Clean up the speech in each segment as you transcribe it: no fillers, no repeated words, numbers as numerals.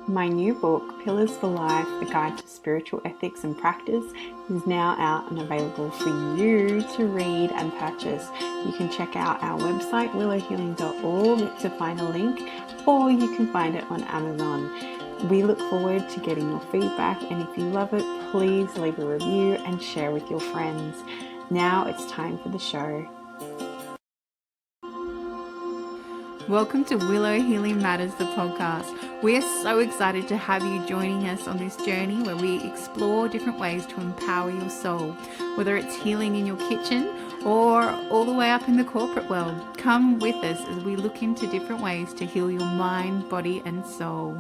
My new book, Pillars for Life, A Guide to Spiritual Ethics and Practice, is now out and available for you to read and purchase. You can check out our website, willowhealing.org, to find a link, or you can find it on Amazon. We look forward to getting your feedback, and if you love it, please leave a review and share with your friends. Now it's time for the show. Welcome to Willow Healing Matters, the podcast. We are so excited to have you joining us on this journey where we explore different ways to empower your soul, whether it's healing in your kitchen or all the way up in the corporate world. Come with us as we look into different ways to heal your mind, body, and soul.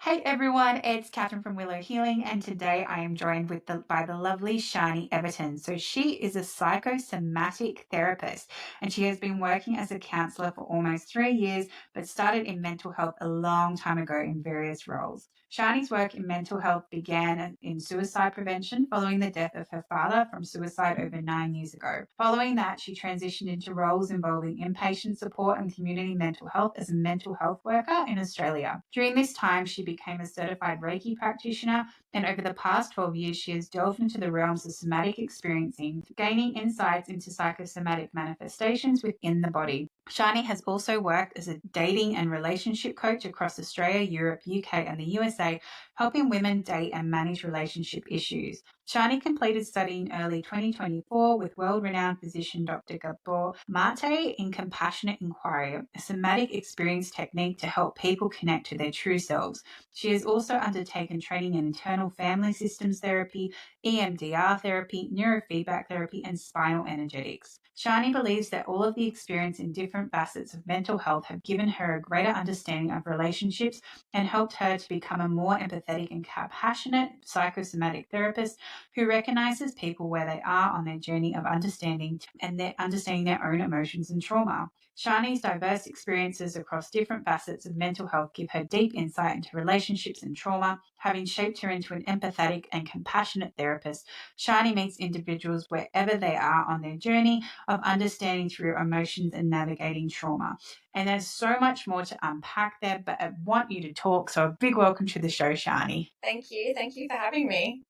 Hey everyone, it's Catherine from Willow Healing, and today I am joined by the lovely Sharnie Everton. So she is a psycho-somatic therapist, and she has been working as a counsellor for almost 3 years, but started in mental health a long time ago in various roles. Sharnie's work in mental health began in suicide prevention following the death of her father from suicide over 9 years ago. Following that, she transitioned into roles involving inpatient support and community mental health as a mental health worker in Australia. During this time, she became a certified Reiki practitioner, and over the past 12 years, she has delved into the realms of somatic experiencing, gaining insights into psychosomatic manifestations within the body. Sharnie has also worked as a dating and relationship coach across Australia, Europe, UK, and the USA, helping women date and manage relationship issues. Sharnie completed study in early 2024 with world-renowned physician Dr. Gabor Maté in compassionate inquiry, a somatic experience technique to help people connect to their true selves. She has also undertaken training in internal family systems therapy, EMDR therapy, neurofeedback therapy, and spinal energetics. Sharnie believes that all of the experience in different facets of mental health have given her a greater understanding of relationships and helped her to become a more empathetic and compassionate psychosomatic therapist who recognizes people where they are on their journey of understanding their own emotions and trauma. Sharnie's diverse experiences across different facets of mental health give her deep insight into relationships and trauma, having shaped her into an empathetic and compassionate therapist. Sharnie meets individuals wherever they are on their journey of understanding through emotions and navigating trauma. And there's so much more to unpack there, but I want you to talk. So a big welcome to the show, Sharnie. Thank you. Thank you for having me.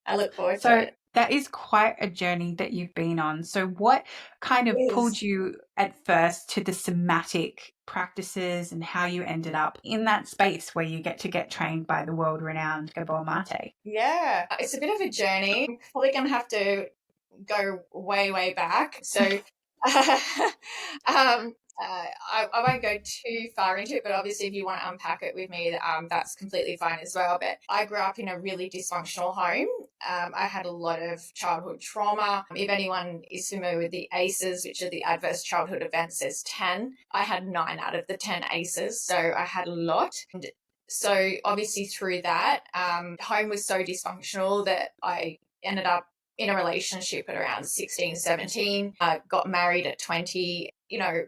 I look forward So to it. that is quite a journey that you've been on. So what kind of pulled you at first to the somatic practices and how you ended up in that space where you get trained by the world-renowned Gabor Maté? Yeah, it's a bit of a journey. I'm probably going to have to go way, way back. So I won't go too far into it, but obviously if you want to unpack it with me, that's completely fine as well. But I grew up in a really dysfunctional home. I had a lot of childhood trauma. If anyone is familiar with the ACEs, which are the adverse childhood events, there's 10. I had 9 out of the 10 ACEs, so I had a lot. And so obviously through that, home was so dysfunctional that I ended up in a relationship at around 16, 17, got married at 20. You know,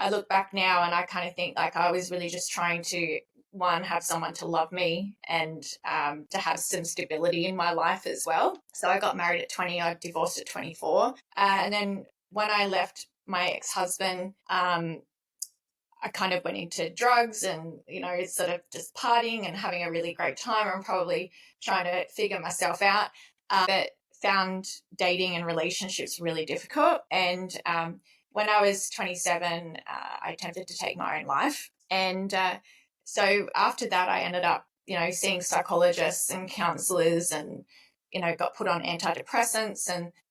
I look back now and I kind of think like I was really just trying to, one, have someone to love me and to have some stability in my life as well. So I got married at 20, I divorced at 24. And then when I left my ex-husband, I kind of went into drugs and, sort of just partying and having a really great time. I'm probably trying to figure myself out, but found dating and relationships really difficult. And when I was 27, I attempted to take my own life. And so after that, I ended up, seeing psychologists and counselors and, got put on antidepressants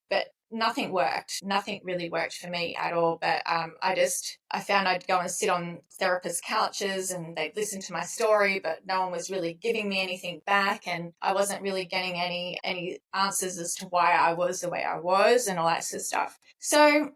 but nothing worked. Nothing really worked for me at all. But I found I'd go and sit on therapists' couches and they'd listen to my story, but no one was really giving me anything back. And I wasn't really getting any answers as to why I was the way I was and all that sort of stuff. So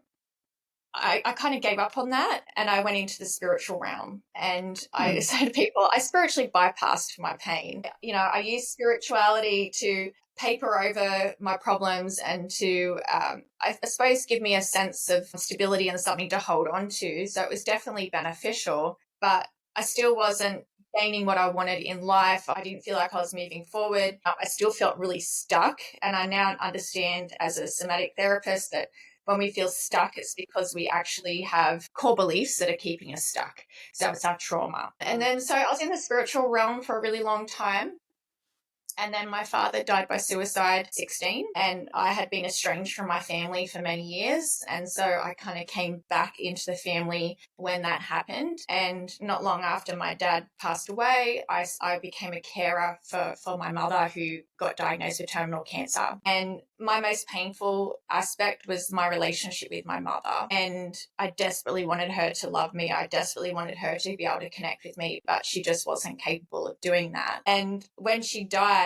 I kind of gave up on that and I went into the spiritual realm. And I say to people, I spiritually bypassed my pain. I use spirituality to paper over my problems and to, I suppose, give me a sense of stability and something to hold on to. So it was definitely beneficial, but I still wasn't gaining what I wanted in life. I didn't feel like I was moving forward. I still felt really stuck. And I now understand as a somatic therapist that when we feel stuck, it's because we actually have core beliefs that are keeping us stuck. So it's our trauma. And then, so I was in the spiritual realm for a really long time. And then my father died by suicide at 16, and I had been estranged from my family for many years. And so I kind of came back into the family when that happened. And not long after my dad passed away, I became a carer for my mother, who got diagnosed with terminal cancer. And my most painful aspect was my relationship with my mother. And I desperately wanted her to love me. I desperately wanted her to be able to connect with me, but she just wasn't capable of doing that. And when she died,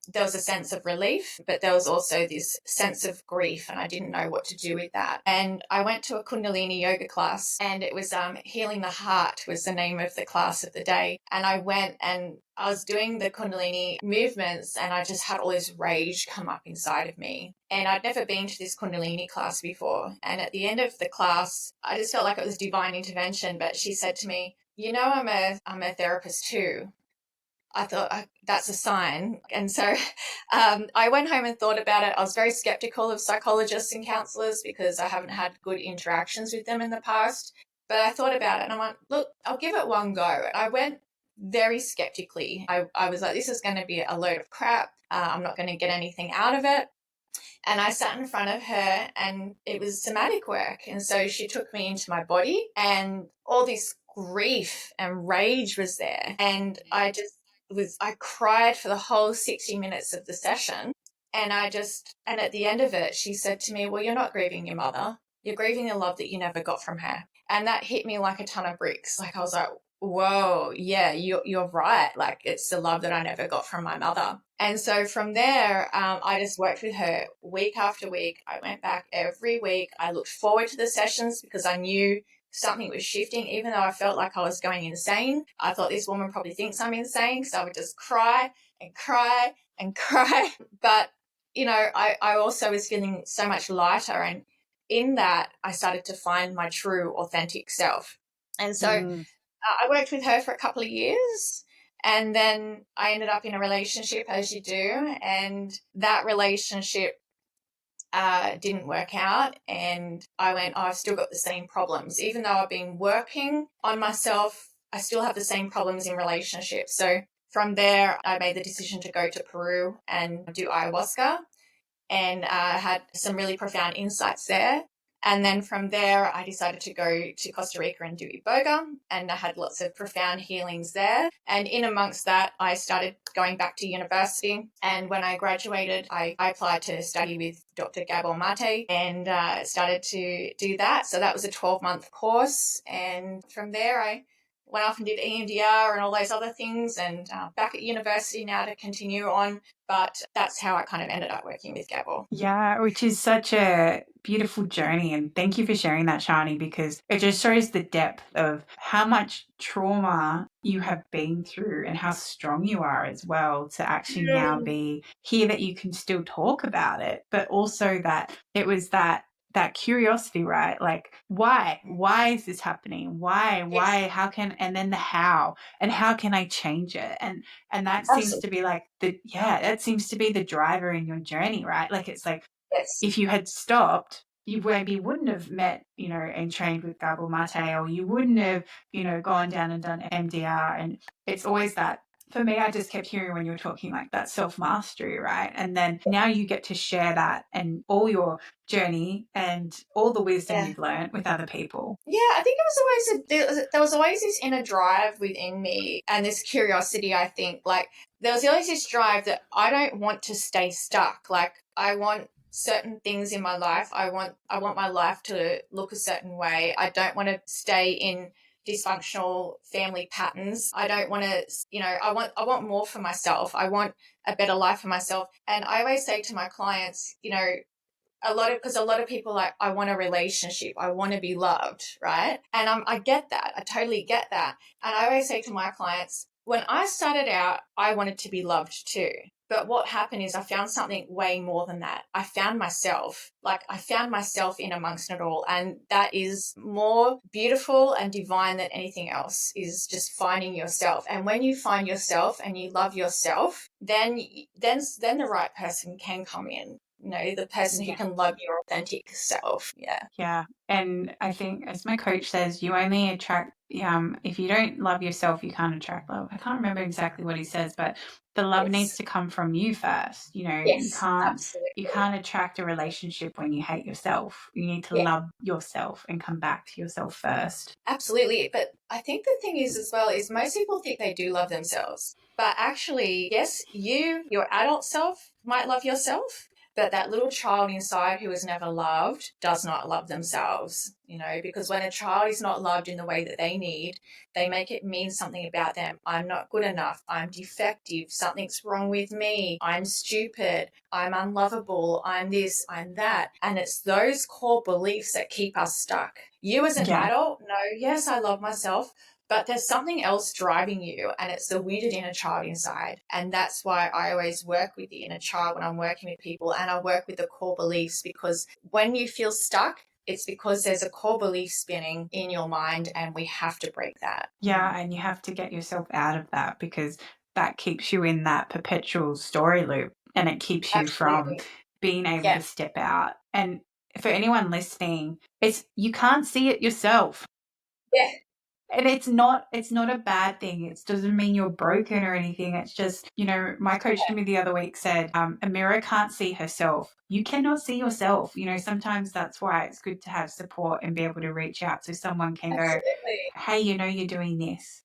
there was a sense of relief, but there was also this sense of grief, and I didn't know what to do with that. And I went to a Kundalini yoga class, and it was Healing the Heart was the name of the class of the day. And I went and I was doing the Kundalini movements, and I just had all this rage come up inside of me. And I'd never been to this Kundalini class before. And at the end of the class, I just felt like it was divine intervention. But she said to me, "You know, I'm a therapist too." I thought, that's a sign. And so I went home and thought about it. I was very skeptical of psychologists and counsellors because I haven't had good interactions with them in the past. But I thought about it, and I went, look, I'll give it one go. And I went very skeptically. I was like, this is going to be a load of crap. I'm not going to get anything out of it. And I sat in front of her, and it was somatic work. And so she took me into my body, and all this grief and rage was there. And I cried for the whole 60 minutes of the session. And at the end of it, she said to me, "Well, you're not grieving your mother. You're grieving the love that you never got from her." And that hit me like a ton of bricks. Like, I was like, whoa, yeah, you're right. Like, it's the love that I never got from my mother. And so from there, I just worked with her week after week. I went back every week. I looked forward to the sessions because I knew something was shifting, even though I felt like I was going insane. I thought, this woman probably thinks I'm insane, because I would just cry and cry and cry. But, I also was feeling so much lighter. And in that, I started to find my true, authentic self. And so I worked with her for a couple of years. And then I ended up in a relationship, as you do. And that relationship didn't work out, and I went, I've still got the same problems. Even though I've been working on myself, I still have the same problems in relationships. So from there, I made the decision to go to Peru and do ayahuasca, and had some really profound insights there. And then from there, I decided to go to Costa Rica and do iboga, and I had lots of profound healings there. And in amongst that, I started going back to university. And when I graduated, I applied to study with Dr. Gabor Maté, and started to do that. So that was a 12-month course. And from there, I went off and did EMDR and all those other things, and back at university now to continue on. But that's how I kind of ended up working with Gabor. Yeah, which is such a beautiful journey. And thank you for sharing that, Sharnie, because it just shows the depth of how much trauma you have been through and how strong you are as well to actually now be here, that you can still talk about it, but also that it was that curiosity, right? Like, why is this happening? Why, how can, and then the how, and how can I change it? And that seems to be like that seems to be the driver in your journey, right? Like, it's like, Yes. if you had stopped, you maybe wouldn't have met, and trained with Gabor Maté, or you wouldn't have, gone down and done MDR. And it's always that, for me, I just kept hearing when you were talking, like, that self-mastery, right? And then now you get to share that and all your journey and all the wisdom you've learned with other people. Yeah, I think it was always there was always this inner drive within me, and this curiosity. I think, like, there was always this drive that I don't want to stay stuck. Like, I want certain things in my life. I want my life to look a certain way. I don't want to stay in dysfunctional family patterns. I don't want to, I want more for myself. I want a better life for myself. And I always say to my clients, because a lot of people like, I want a relationship, I want to be loved, right? And I get that. I totally get that. And I always say to my clients, when I started out, I wanted to be loved too. But what happened is I found something way more than that. I found myself. Like, I found myself in amongst it all. And that is more beautiful and divine than anything else, is just finding yourself. And when you find yourself and you love yourself, then the right person can come in. the person who can love your authentic self. Yeah. And I think, as my coach says, you only attract, if you don't love yourself, you can't attract love. I can't remember exactly what he says, but the love needs Yes. to come from you first. You Yes, can't absolutely. attract a relationship when you hate yourself. You need to Yeah. love yourself and come back to yourself first. Absolutely. But I think the thing is as well is most people think they do love themselves. But actually, yes, your adult self might love yourself, but that little child inside who was never loved does not love themselves, because when a child is not loved in the way that they need, they make it mean something about them. I'm not good enough. I'm defective. Something's wrong with me. I'm stupid. I'm unlovable. I'm this, I'm that. And it's those core beliefs that keep us stuck. You as an Yeah. adult know, yes, I love myself, but there's something else driving you, and it's the wounded inner child inside. And that's why I always work with the inner child when I'm working with people, and I work with the core beliefs, because when you feel stuck, it's because there's a core belief spinning in your mind, and we have to break that. Yeah. And you have to get yourself out of that, because that keeps you in that perpetual story loop, and it keeps you from Absolutely. being able Yeah. to step out. And for anyone listening, you can't see it yourself. Yeah. And it's not a bad thing. It doesn't mean you're broken or anything. It's just, my coach to me the other week said, a mirror can't see herself. You cannot see yourself. Sometimes that's why it's good to have support and be able to reach out so someone can go, Absolutely. hey, you're doing this,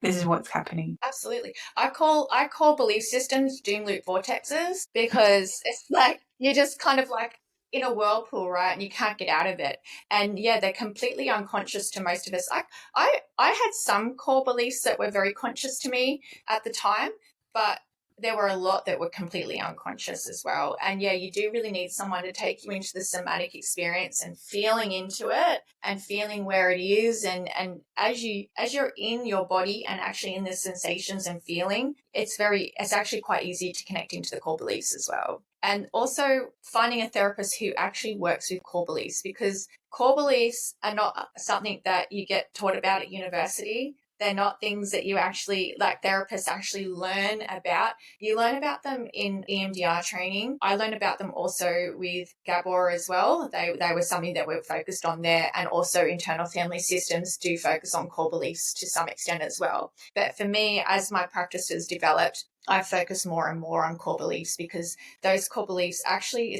this is what's happening. Absolutely. I call belief systems doom loop vortexes, because it's like you're just kind of like in a whirlpool, right? And you can't get out of it. And yeah, they're completely unconscious to most of us. I had some core beliefs that were very conscious to me at the time, but there were a lot that were completely unconscious as well. And yeah, you do really need someone to take you into the somatic experience and feeling into it and feeling where it is. And as you're in your body and actually in the sensations and feeling, it's actually quite easy to connect into the core beliefs as well. And also finding a therapist who actually works with core beliefs, because core beliefs are not something that you get taught about at university. They're not things that you actually, like, therapists actually learn about. You learn about them in EMDR training. I learned about them also with Gabor as well. They were something that we're focused on there. And also internal family systems do focus on core beliefs to some extent as well. But for me, as my practice has developed, I focus more and more on core beliefs, because those core beliefs actually,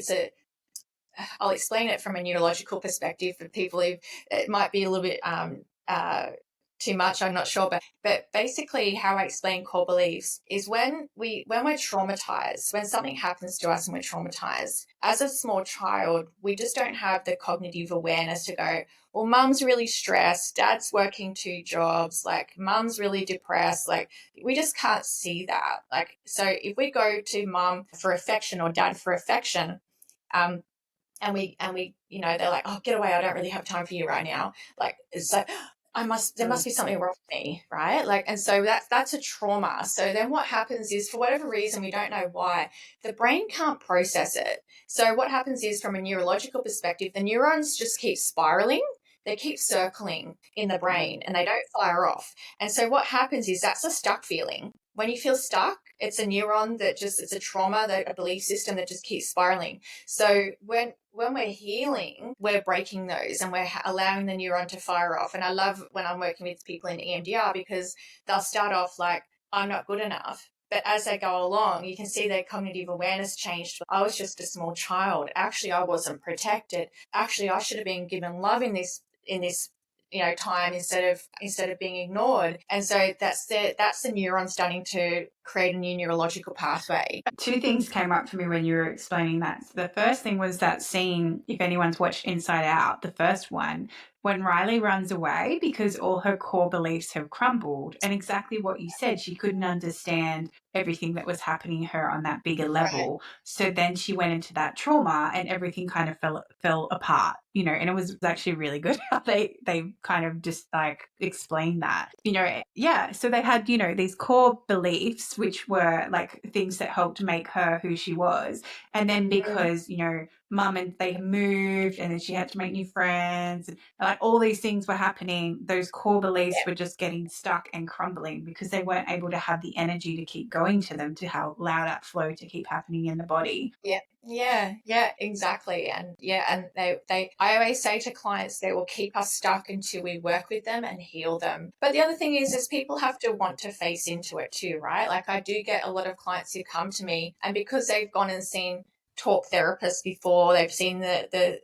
I'll explain it from a neurological perspective for people who it might be a little bit too much, I'm not sure, but basically how I explain core beliefs is when we're traumatized, when something happens to us and we're traumatized, as a small child, we just don't have the cognitive awareness to go, well, mum's really stressed, dad's working 2 jobs, like mum's really depressed, like we just can't see that. Like, so if we go to mum for affection or dad for affection, um, and we they're like, oh, get away, I don't really have time for you right now, like it's like there must be something wrong with me, right? Like, and so that's a trauma. So then what happens is, for whatever reason, we don't know why, the brain can't process it. So what happens is, from a neurological perspective, the neurons just keep spiraling, they keep circling in the brain, and they don't fire off. And so what happens is, that's a stuck feeling. When you feel stuck, it's a neuron it's a trauma, a belief system that just keeps spiraling. So when we're healing, we're breaking those and we're allowing the neuron to fire off. And I love when I'm working with people in EMDR, because they'll start off like, I'm not good enough. But as they go along, you can see their cognitive awareness changed. I was just a small child. Actually, I wasn't protected. Actually, I should have been given love in this time, instead of being ignored. And so that's the neuron starting to create a new neurological pathway. 2 things came up for me when you were explaining that. So the first thing was that scene, if anyone's watched Inside Out, the first one, when Riley runs away because all her core beliefs have crumbled. And exactly what you said, she couldn't understand everything that was happening to her on that bigger level. So then she went into that trauma and everything kind of fell apart, and it was actually really good how they kind of just like explained that, yeah. So they had, these core beliefs, which were like things that helped make her who she was. And then because, mum and they moved and then she had to make new friends. And like all these things were happening. Those core beliefs Yeah. were just getting stuck and crumbling because they weren't able to have the energy to keep going to them to allow that flow to keep happening in the body. Yeah, exactly. And I always say to clients, they will keep us stuck until we work with them and heal them. But the other thing is people have to want to face into it too, right? Like I do get a lot of clients who come to me, and because they've gone and seen talk therapists before, they've seen the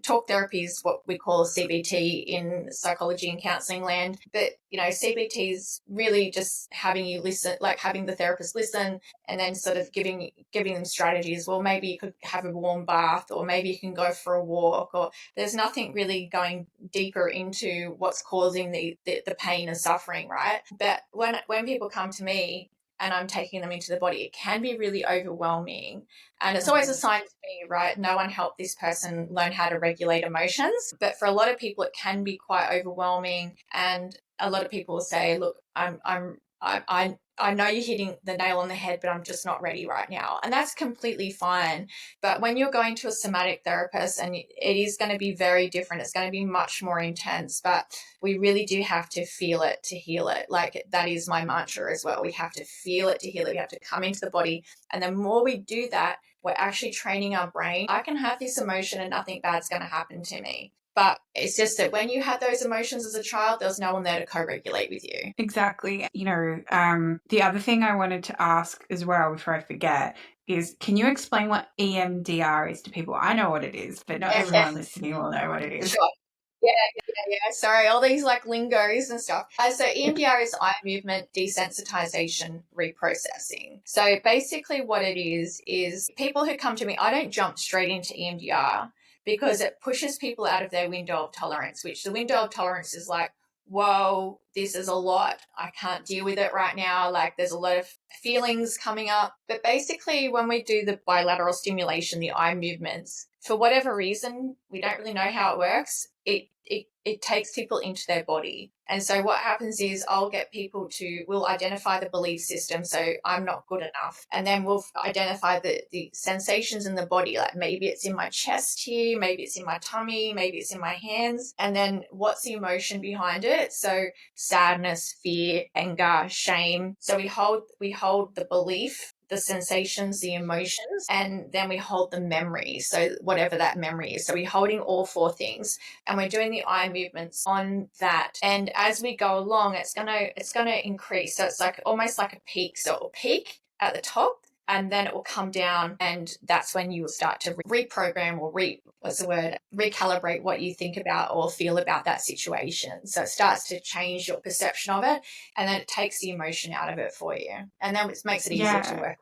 talk therapy is what we call a CBT in psychology and counseling land. But CBT is really just having you listen, like having the therapist listen, and then sort of giving them strategies. Well, maybe you could have a warm bath, or maybe you can go for a walk, or there's nothing really going deeper into what's causing the pain and suffering, right? But when people come to me and I'm taking them into the body, it can be really overwhelming. And it's always a sign to me, right? No one helped this person learn how to regulate emotions. But for a lot of people, it can be quite overwhelming. And a lot of people will say, look, I know you're hitting the nail on the head, but I'm just not ready right now. And that's completely fine. But when you're going to a somatic therapist, and it is going to be very different, it's going to be much more intense, but we really do have to feel it to heal it. Like that is my mantra as well. We have to feel it to heal it. We have to come into the body. And the more we do that, we're actually training our brain. I can have this emotion and nothing bad's going to happen to me. But it's just that when you had those emotions as a child, there was no one there to co-regulate with you. Exactly. The other thing I wanted to ask as well before I forget is, can you explain what EMDR is to people? I know what it is, but not everyone listening will know what it is. Sure. Yeah. Sorry, all these like lingos and stuff. So EMDR is eye movement desensitization reprocessing. So basically what it is people who come to me, I don't jump straight into EMDR because it pushes people out of their window of tolerance, which the window of tolerance is like, whoa, this is a lot. I can't deal with it right now. Like there's a lot of feelings coming up. But basically when we do the bilateral stimulation, the eye movements, for whatever reason, we don't really know how it works. It takes people into their body. And so what happens is we'll identify the belief system. So I'm not good enough. And then we'll identify the sensations in the body. Like maybe it's in my chest here, maybe it's in my tummy, maybe it's in my hands. And then what's the emotion behind it? So sadness, fear, anger, shame. So we hold the belief, the sensations, the emotions, and then we hold the memory. So whatever that memory is. So we're holding all four things, and we're doing the eye movements on that. And as we go along, it's gonna increase. So it's like almost like a peak. So it will peak at the top, and then it will come down, and that's when you will start to reprogram or recalibrate what you think about or feel about that situation. So it starts to change your perception of it, and then it takes the emotion out of it for you, and then it makes it easier to work.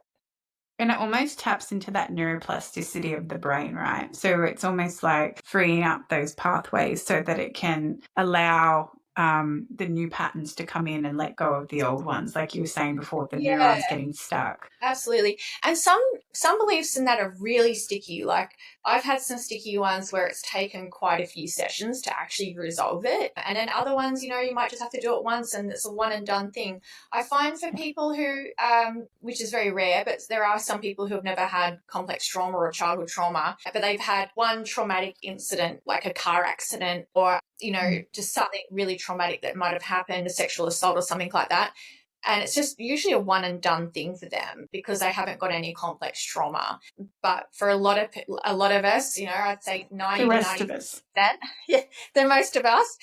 And it almost taps into that neuroplasticity of the brain, right? So it's almost like freeing up those pathways so that it can allow the new patterns to come in and let go of the old ones, like you were saying before, the neurons getting stuck. Absolutely. And some beliefs in that are really sticky. Like I've had some sticky ones where it's taken quite a few sessions to actually resolve it. And then other ones, you might just have to do it once and it's a one and done thing. I find for people who, which is very rare, but there are some people who have never had complex trauma or childhood trauma, but they've had one traumatic incident, like a car accident or, just something really traumatic that might have happened, a sexual assault or something like that. And it's just usually a one and done thing for them because they haven't got any complex trauma. But for a lot of us, I'd say 90 the to rest 90%, of us. yeah, the most of us,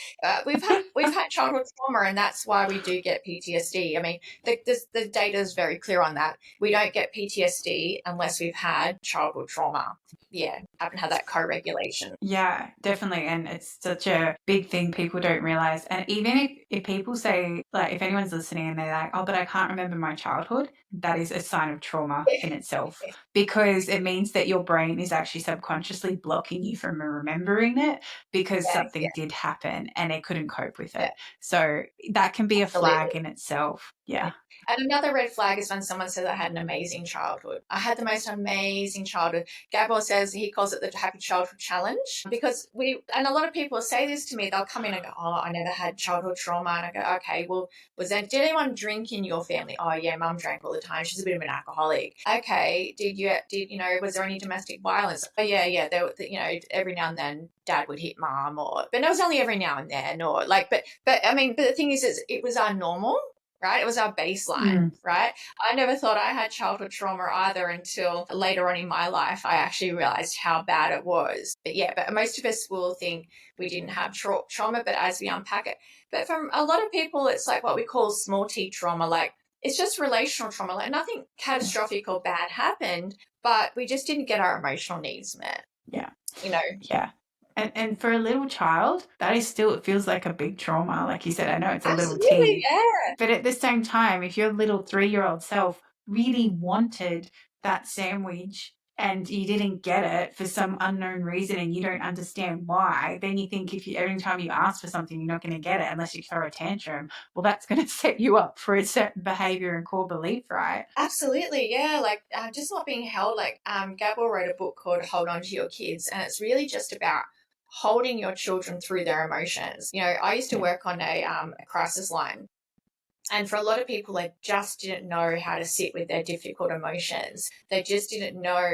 we've had childhood trauma, and that's why we do get PTSD. I mean, the data is very clear on that. We don't get PTSD unless we've had childhood trauma. Yeah, haven't had that co-regulation. Yeah, definitely. And it's such a big thing people don't realize. And even if people say, like, if anyone's listening and they're like, oh, but I can't remember my childhood, that is a sign of trauma in itself, because it means that your brain is actually subconsciously blocking you from remembering it because something did happen and it couldn't cope with it. So that can be a flag in itself. Yeah. And another red flag is when someone says, I had an amazing childhood. I had the most amazing childhood. Gabor says he calls it the Happy Childhood Challenge because and a lot of people say this to me, they'll come in and go, oh, I never had childhood trauma. And I go, okay, well, did anyone drink in your family? Oh, yeah, mum drank all the time. She's a bit of an alcoholic. Okay, was there any domestic violence? Oh, yeah, every now and then dad would hit mum but it was only every now and then but the thing is it was our normal, right? It was our baseline, right? I never thought I had childhood trauma either until later on in my life I actually realized how bad it was. But most of us will think we didn't have trauma, but as we unpack it, but from a lot of people, it's like what we call small T trauma, like it's just relational trauma, like nothing catastrophic or bad happened, but we just didn't get our emotional needs met. Yeah. Yeah. And for a little child, that is still, it feels like a big trauma. Like you said, I know it's a little Absolutely, T. yeah. But at the same time, if your little 3-year-old self really wanted that sandwich and you didn't get it for some unknown reason and you don't understand why, then you think every time you ask for something, you're not going to get it unless you throw a tantrum. Well, that's going to set you up for a certain behavior and core belief, right? Absolutely, yeah. Like just not being held. Like Gabor wrote a book called "Hold On to Your Kids," and it's really just about holding your children through their emotions. I used to work on a crisis line, and for a lot of people, they just didn't know how to sit with their difficult emotions. They just didn't know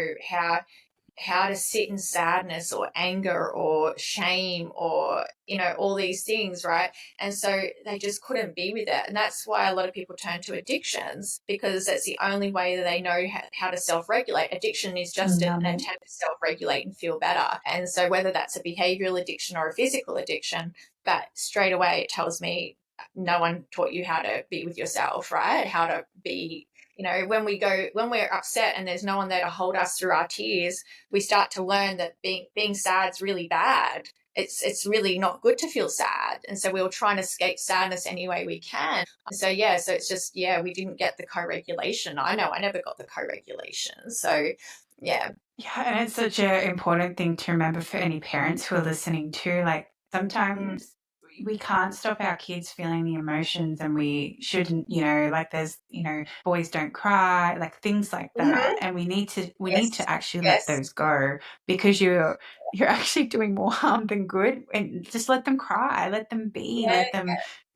how to sit in sadness or anger or shame or all these things, right? And so they just couldn't be with it, and that's why a lot of people turn to addictions, because that's the only way that they know how to self-regulate. Addiction is just an attempt to self-regulate and feel better. And so whether that's a behavioral addiction or a physical addiction, but straight away it tells me no one taught you how to be with yourself, right? How to be, when we're upset and there's no one there to hold us through our tears, we start to learn that being sad is really bad. It's really not good to feel sad. And so we were trying to escape sadness any way we can. So it's just, we didn't get the co-regulation. I know I never got the co-regulation. So yeah. Yeah, and it's such an important thing to remember for any parents who are listening too. Like sometimes we can't stop our kids feeling the emotions, and we shouldn't, like there's, boys don't cry, like things like that. And we need to actually let those go, because you're actually doing more harm than good. And just let them cry, let them be, let them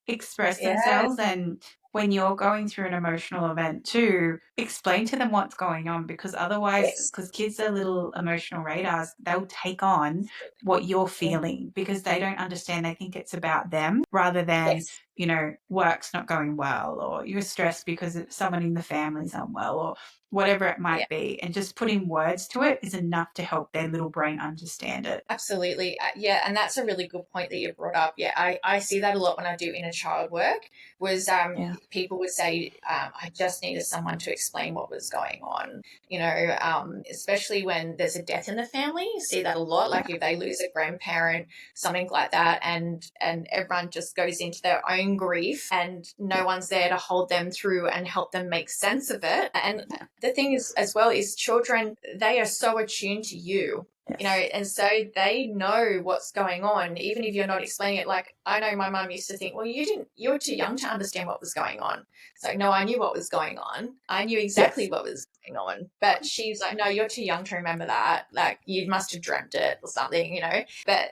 express themselves. And when you're going through an emotional event too, explain to them what's going on, because otherwise, because kids are little emotional radars, they'll take on what you're feeling because they don't understand. They think it's about them rather than, work's not going well, or you're stressed because someone in the family's unwell, or whatever it might be. And just putting words to it is enough to help their little brain understand it. Absolutely. And that's a really good point that you brought up. I see that a lot when I do inner child work, was people would say, I just needed someone to explain what was going on, especially when there's a death in the family. You see that a lot, like if they lose a grandparent, something like that, and everyone just goes into their own grief and no one's there to hold them through and help them make sense of it. And the thing is, as well, is children, they are so attuned to you. And so they know what's going on, even if you're not explaining it. Like, I know my mum used to think, well, you were too young to understand what was going on. It's like, no, I knew what was going on. I knew exactly what was going on. But she's like, no, you're too young to remember that. Like, you must have dreamt it or something, But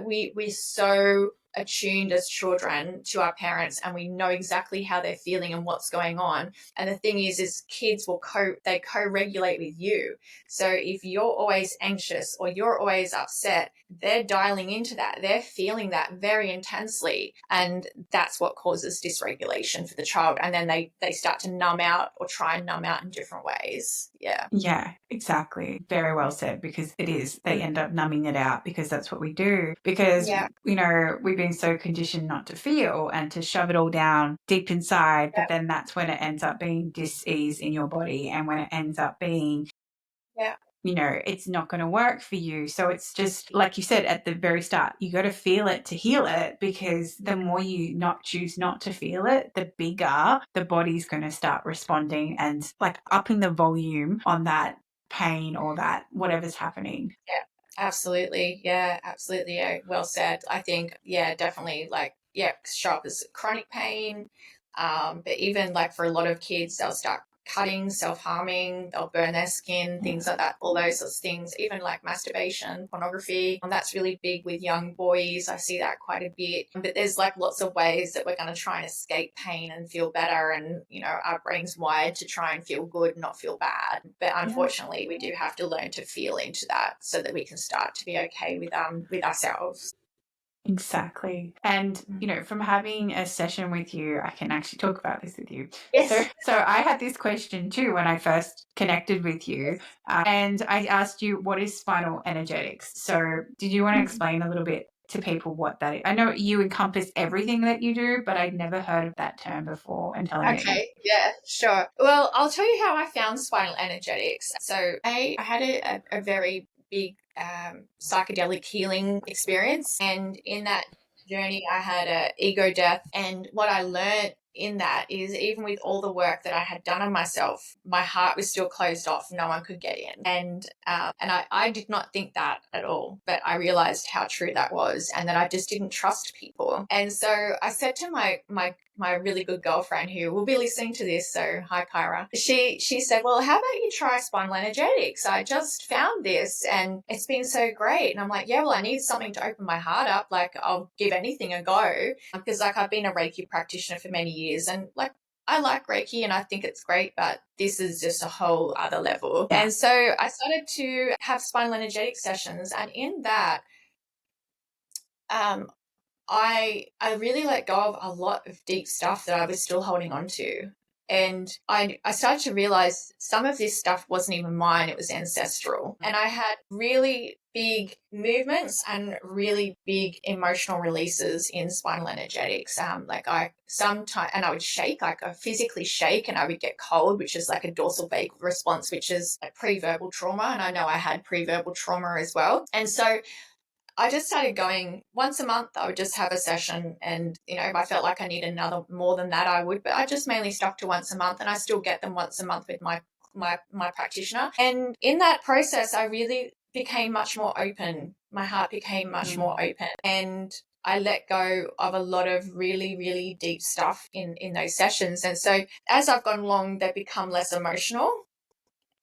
we're so attuned as children to our parents, and we know exactly how they're feeling and what's going on. And the thing is kids will co-regulate with you. So if you're always anxious or you're always upset, they're dialing into that. They're feeling that very intensely. And that's what causes dysregulation for the child. And then they start to numb out or try and numb out in different ways. Yeah. Yeah, exactly. Very well said, because it is. They end up numbing it out because that's what we do. Because, we've been so conditioned not to feel and to shove it all down deep inside. But then that's when it ends up being dis-ease in your body, and when it ends up being it's not going to work for you. So it's just like you said at the very start, you got to feel it to heal it, because the more you choose not to feel it, the bigger the body's going to start responding and like upping the volume on that pain or that whatever's happening. Yeah, absolutely. Yeah, absolutely. Yeah, well said. I think, definitely, like, show up as chronic pain, But even like for a lot of kids, they'll start cutting, self-harming, they'll burn their skin, things like that, all those sorts of things, even like masturbation, pornography, and that's really big with young boys. I see that quite a bit. But there's like lots of ways that we're going to try and escape pain and feel better, and our brain's wired to try and feel good, not feel bad. But unfortunately, we do have to learn to feel into that so that we can start to be okay with ourselves. Exactly. And, from having a session with you, I can actually talk about this with you. Yes. So I had this question too when I first connected with you, and I asked you, what is spinal energetics? So did you want to explain a little bit to people what that is? I know you encompass everything that you do, but I'd never heard of that term before until I met you. Okay, yeah, sure. Well, I'll tell you how I found spinal energetics. So I had a very big psychedelic healing experience, and in that journey I had a ego death, and what I learned in that is even with all the work that I had done on myself, my heart was still closed off. No one could get in. And I did not think that at all, but I realized how true that was, and that I just didn't trust people. And so I said to my really good girlfriend, who will be listening to this, so hi Kyra, she said, well, how about you try spinal energetics? I just found this and it's been so great. And I'm like, yeah, well, I need something to open my heart up. Like, I'll give anything a go, because like I've been a Reiki practitioner for many years, and like I like Reiki and I think it's great, but this is just a whole other level. And so I started to have spinal energetic sessions, and in that I really let go of a lot of deep stuff that I was still holding on to. And I started to realize some of this stuff wasn't even mine, it was ancestral. And I had really big movements and really big emotional releases in spinal energetics. Like I sometimes, and I would shake, like I physically shake, and I would get cold, which is like a dorsal vagal response, which is a pre-verbal trauma. And I know I had pre-verbal trauma as well. And so I just started going once a month. I would just have a session, and if I felt like I need another more than that, I would. But I just mainly stuck to once a month, and I still get them once a month with my practitioner. And in that process, I really became much more open. My heart became much more open, and I let go of a lot of really, really deep stuff in those sessions. And so as I've gone along, they've become less emotional.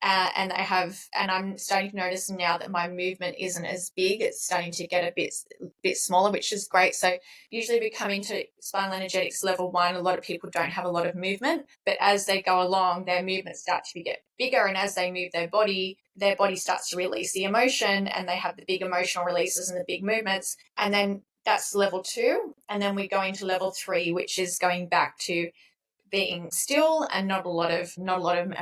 And I'm starting to notice now that my movement isn't as big. It's starting to get a bit smaller, which is great. So usually we come into spinal energetics level 1, a lot of people don't have a lot of movement, but as they go along, their movements start to get bigger, and as they move their body starts to release the emotion, and they have the big emotional releases and the big movements. And then that's level 2, and then we go into level 3, which is going back to being still and not a lot of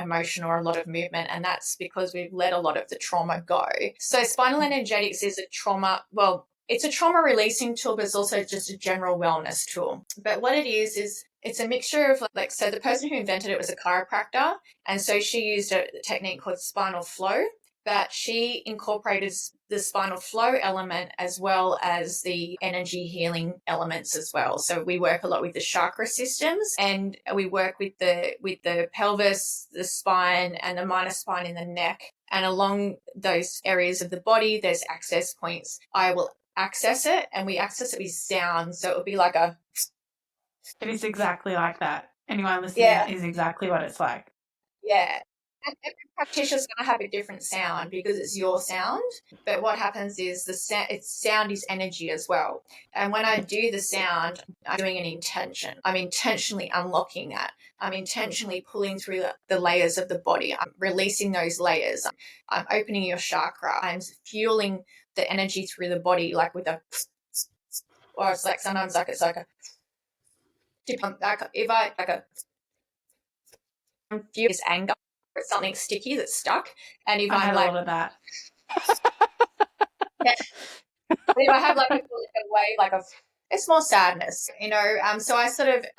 emotion or a lot of movement, and that's because we've let a lot of the trauma go. So spinal energetics is it's a trauma releasing tool, but it's also just a general wellness tool. But what it is it's a mixture of so the person who invented it was a chiropractor, and so she used a technique called spinal flow, but she incorporated the spinal flow element as well as the energy healing elements as well. So we work a lot with the chakra systems, and we work with the pelvis, the spine, and the minor spine in the neck. And along those areas of the body, there's access points. I will access it, and we access it with sound. So it would be like a... It is exactly like that. Anyone listening is exactly what it's like. Yeah. And every practitioner is going to have a different sound because it's your sound. But what happens is sound is energy as well. And when I do the sound, I'm doing an intention. I'm intentionally unlocking that. I'm intentionally pulling through the layers of the body. I'm releasing those layers. I'm opening your chakra. I'm fueling the energy through the body, like with a... Or it's like sometimes it's like a... If I like a... feel is anger, or something sticky that's stuck, and if I'm like all of that. If I have like a wave, like it's more sadness, so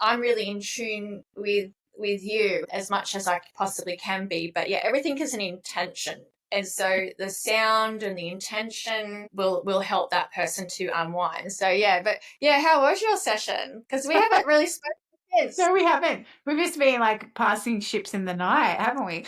I'm really in tune with you as much as I possibly can be. But yeah, everything is an intention. And so the sound and the intention will help that person to unwind. So yeah, but yeah, how was your session? Because we haven't really spoken. Yes. No, we haven't. We've just been like passing ships in the night, haven't we?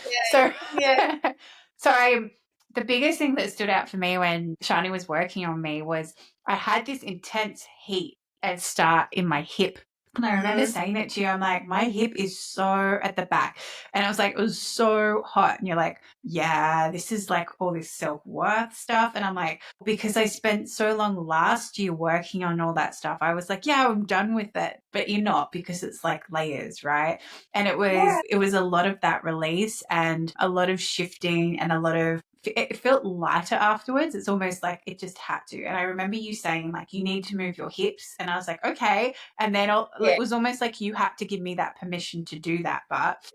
Yeah. So the biggest thing that stood out for me when Sharnie was working on me was I had this intense heat and start in my hip And I remember saying it to you. I'm like, my hip is so at the back. And I was like, it was so hot. And you're like, yeah, this is like all this self-worth stuff. And I'm like, because I spent so long last year working on all that stuff, I was like, yeah, I'm done with it. But you're not, because it's like layers, right? And Yeah. it was a lot of that release and a lot of shifting and a lot of, it felt lighter afterwards. It's almost like it just had to. And I remember you saying like, you need to move your hips. And I was like, okay. And then Yeah. it was almost like you had to give me that permission to do that.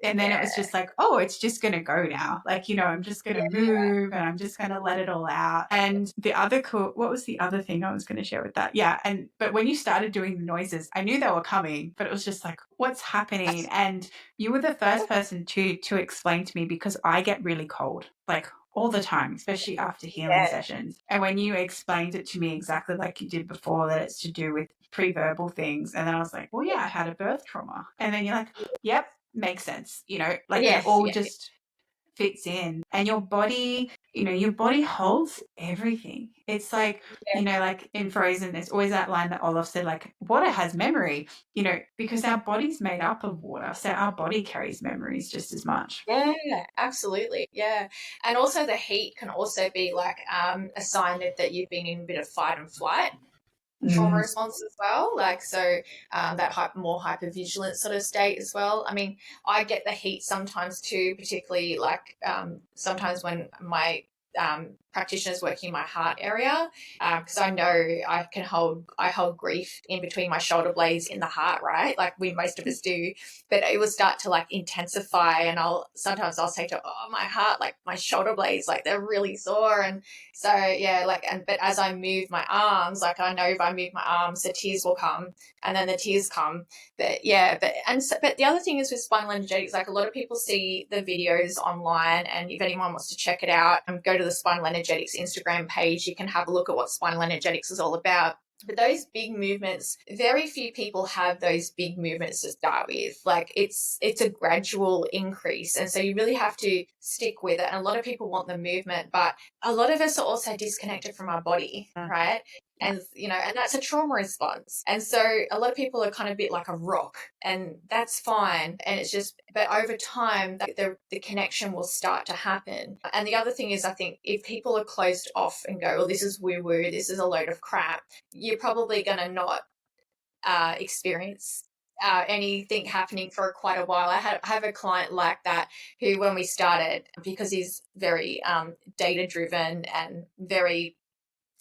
And then it was Yeah. just like, oh, it's just going to go now. Like, I'm just going to move and I'm just going to let it all out. And what was the other thing I was going to share with that? Yeah. But when you started doing the noises, I knew they were coming, but it was just like, what's happening? And you were the first person to explain to me, because I get really cold, like all the time, especially after healing sessions. And when you explained it to me exactly like you did before, that it's to do with pre-verbal things, and then I was like, well, yeah, I had a birth trauma. And then you're like, yep, makes sense. Like it Yes. all Yeah. just fits in. And your body holds everything. It's like, like in Frozen, there's always that line that Olaf said, like, water has memory, because our body's made up of water. So our body carries memories just as much. Yeah, absolutely. Yeah. And also the heat can also be like a sign that you've been in a bit of fight and flight trauma response as well. Like, so that more hypervigilant sort of state as well. I mean, I get the heat sometimes too, particularly like sometimes when my practitioners working in my heart area, because I know I hold grief in between my shoulder blades in the heart, right? Like most of us do, but it will start to like intensify, and sometimes I'll say to, oh, my heart, like my shoulder blades, like they're really sore. And so yeah, but as I move my arms, like I know if I move my arms, the tears will come, and then the tears come. But yeah, but the other thing is with spinal energetics, like a lot of people see the videos online, and if anyone wants to check it out, go to the Spinal Energetics Instagram page. You can have a look at what spinal energetics is all about. But those big movements, very few people have those big movements to start with. Like it's a gradual increase. And so you really have to stick with it. And a lot of people want the movement, but a lot of us are also disconnected from our body, right? And and that's a trauma response. And so a lot of people are kind of a bit like a rock, and that's fine. And it's just, but over time, the connection will start to happen. And the other thing is, I think if people are closed off and go, well, this is woo-woo, this is a load of crap, you're probably going to not experience anything happening for quite a while. I have a client like that who, when we started, because he's very data driven and very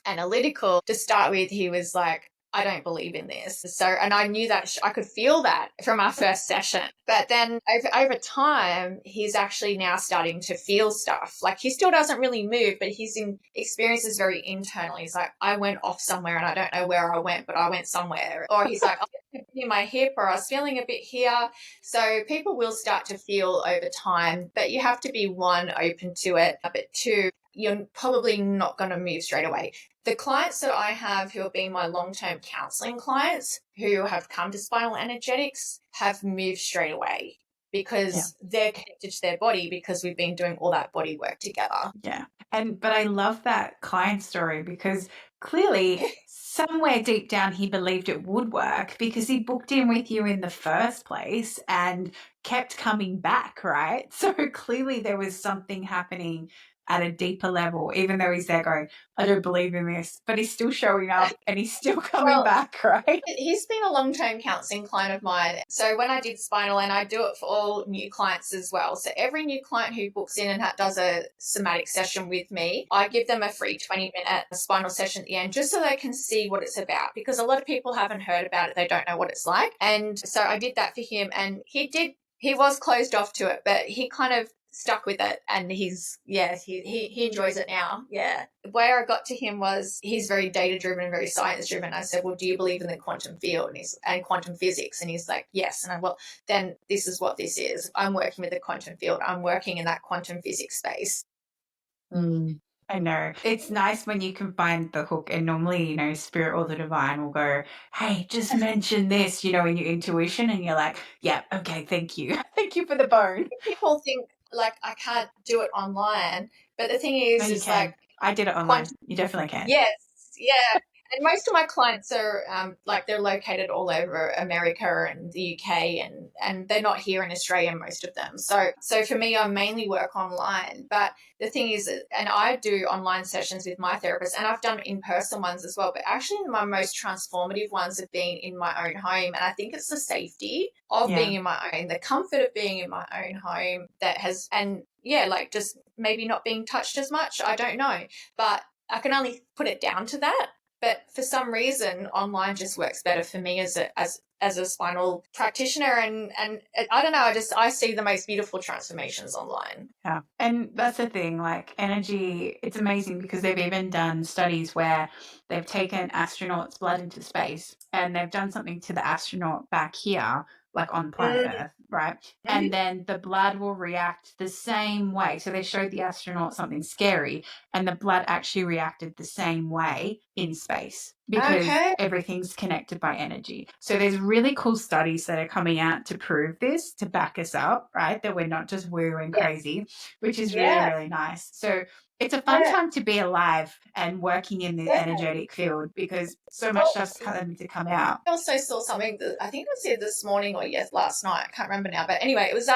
analytical to start with, he was like, I don't believe in this. So, and I knew that I could feel that from our first session. But then over time, he's actually now starting to feel stuff. Like he still doesn't really move, but his experience is very internal. He's like, I went off somewhere and I don't know where I went, but I went somewhere. Or he's like, oh, in my hip, or I was feeling a bit here. So people will start to feel over time, but you have to be, one, open to it, but two, you're probably not going to move straight away. The clients that I have who have been my long-term counselling clients who have come to spinal energetics have moved straight away because they're connected to their body, because we've been doing all that body work together. Yeah. But I love that client story, because clearly somewhere deep down he believed it would work, because he booked in with you in the first place and kept coming back, right? So clearly there was something happening at a deeper level, even though he's there going, I don't believe in this, but he's still showing up and he's still coming back, right? He's been a long-term counselling client of mine. So when I did Spinal, and I do it for all new clients as well. So every new client who books in and does a somatic session with me, I give them a free 20-minute spinal session at the end, just so they can see what it's about, because a lot of people haven't heard about it. They don't know what it's like. And so I did that for him, and he was closed off to it, but he kind of stuck with it, and he enjoys it now. Yeah. Where I got to him was, he's very data driven and very science driven. I said, well, do you believe in the quantum field and quantum physics? And he's like, yes. And well, then this is what this is. I'm working with the quantum field. I'm working in that quantum physics space. I know. It's nice when you can find the hook, and normally, spirit or the divine will go, hey, just mention this, in your intuition, and you're like, yeah, okay, thank you. Thank you for the bone. People think like I can't do it online, but the thing is, No, you is can. like, I did it online. You definitely can. Yes. Yeah. And most of my clients are like they're located all over America and the UK, and they're not here in Australia, most of them. So for me, I mainly work online. But the thing is, and I do online sessions with my therapist, and I've done in-person ones as well. But actually, my most transformative ones have been in my own home, and I think it's the safety of being in my own, the comfort of being in my own home that has, and like just maybe not being touched as much. I don't know, but I can only put it down to that. But for some reason, online just works better for me as a spinal practitioner, and I don't know, I see the most beautiful transformations online. Yeah, and that's the thing, like energy, it's amazing because they've even done studies where they've taken astronauts' blood into space and they've done something to the astronaut back here, like on planet Earth, right? And then the blood will react the same way. So they showed the astronaut something scary and the blood actually reacted the same way in space because everything's connected by energy. So there's really cool studies that are coming out to prove this, to back us up, right? That we're not just woo and crazy, which is really, really nice. So it's a fun time to be alive and working in the energetic field because so much stuff's coming to come out. I also saw something that I think it was either this morning or last night. I can't remember now. But anyway, it was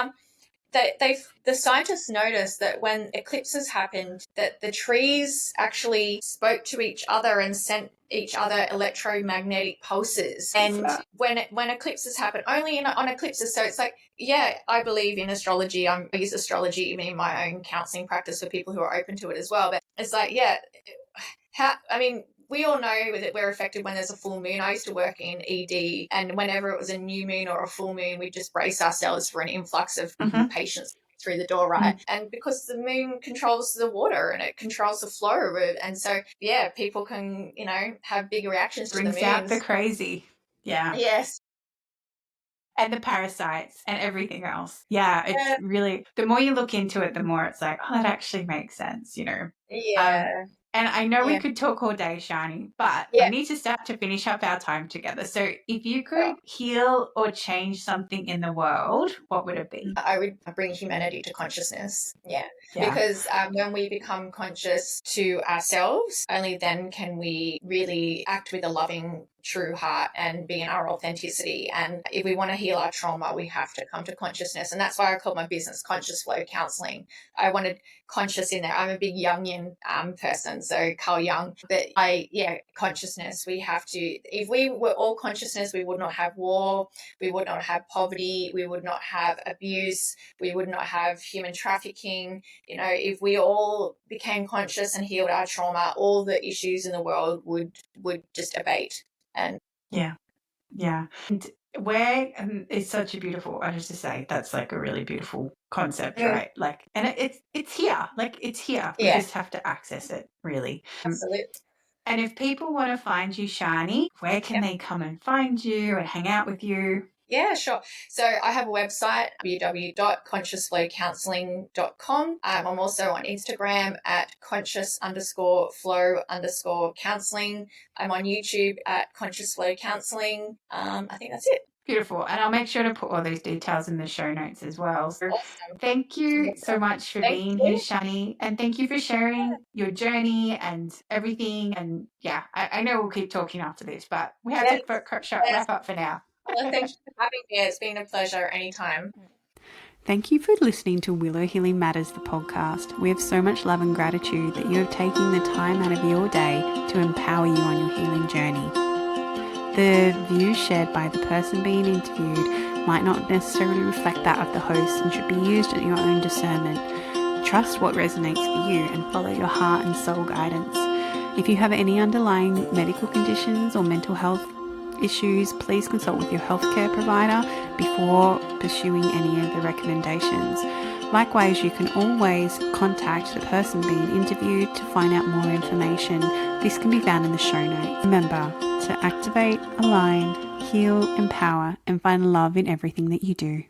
the scientists noticed that when eclipses happened, that the trees actually spoke to each other and sent each other electromagnetic pulses. And when eclipses happen, only on eclipses. So it's like, I believe in astrology. I use astrology even in my own counselling practice for people who are open to it as well. But it's like, we all know that we're affected when there's a full moon. I used to work in ED, and whenever it was a new moon or a full moon, we'd just brace ourselves for an influx of patients through the door, right? And because the moon controls the water and it controls the flow of it, and so people can have big reactions to the moon. Brings out the crazy. Yeah. Yes. And the parasites and everything else. Yeah, it's really, the more you look into it, the more it's like, oh, that actually makes sense, Yeah. And I know we could talk all day, Sharnie, but we need to start to finish up our time together. So if you could heal or change something in the world, what would it be? I would bring humanity to consciousness. Yeah. Because when we become conscious to ourselves, only then can we really act with a loving, true heart and be in our authenticity. And if we want to heal our trauma, we have to come to consciousness. And that's why I call my business Conscious Flow Counselling. I wanted conscious in there. I'm a big Jungian person, so Carl Jung. But consciousness, we have to, if we were all consciousness, we would not have war, we would not have poverty, we would not have abuse, we would not have human trafficking. If we all became conscious and healed our trauma, all the issues in the world would just abate. And and where it's such a beautiful, I just to say that's like a really beautiful concept, right? Like, and it's here, like it's here. We just have to access it, really. Absolutely. And if people want to find you, Sharnie, where can they come and find you and hang out with you? Yeah, sure. So I have a website, www.consciousflowcounselling.com. I'm also on Instagram at conscious_flow_counselling. I'm on YouTube at Conscious Flow Counselling. I think that's it. Beautiful. And I'll make sure to put all those details in the show notes as well. So thank you so much for being here, Sharnie. And thank you for sharing your journey and everything. And I know we'll keep talking after this, but we have to wrap up for now. Well, thanks for having me. It's been a pleasure anytime. Thank you for listening to Willow Healing Matters, the podcast. We have so much love and gratitude that you have taken the time out of your day to empower you on your healing journey. The views shared by the person being interviewed might not necessarily reflect that of the host and should be used at your own discernment. Trust what resonates for you and follow your heart and soul guidance. If you have any underlying medical conditions or mental health issues, please consult with your healthcare provider before pursuing any of the recommendations. Likewise, you can always contact the person being interviewed to find out more information. This can be found in the show notes. Remember to activate, align, heal, empower, and find love in everything that you do.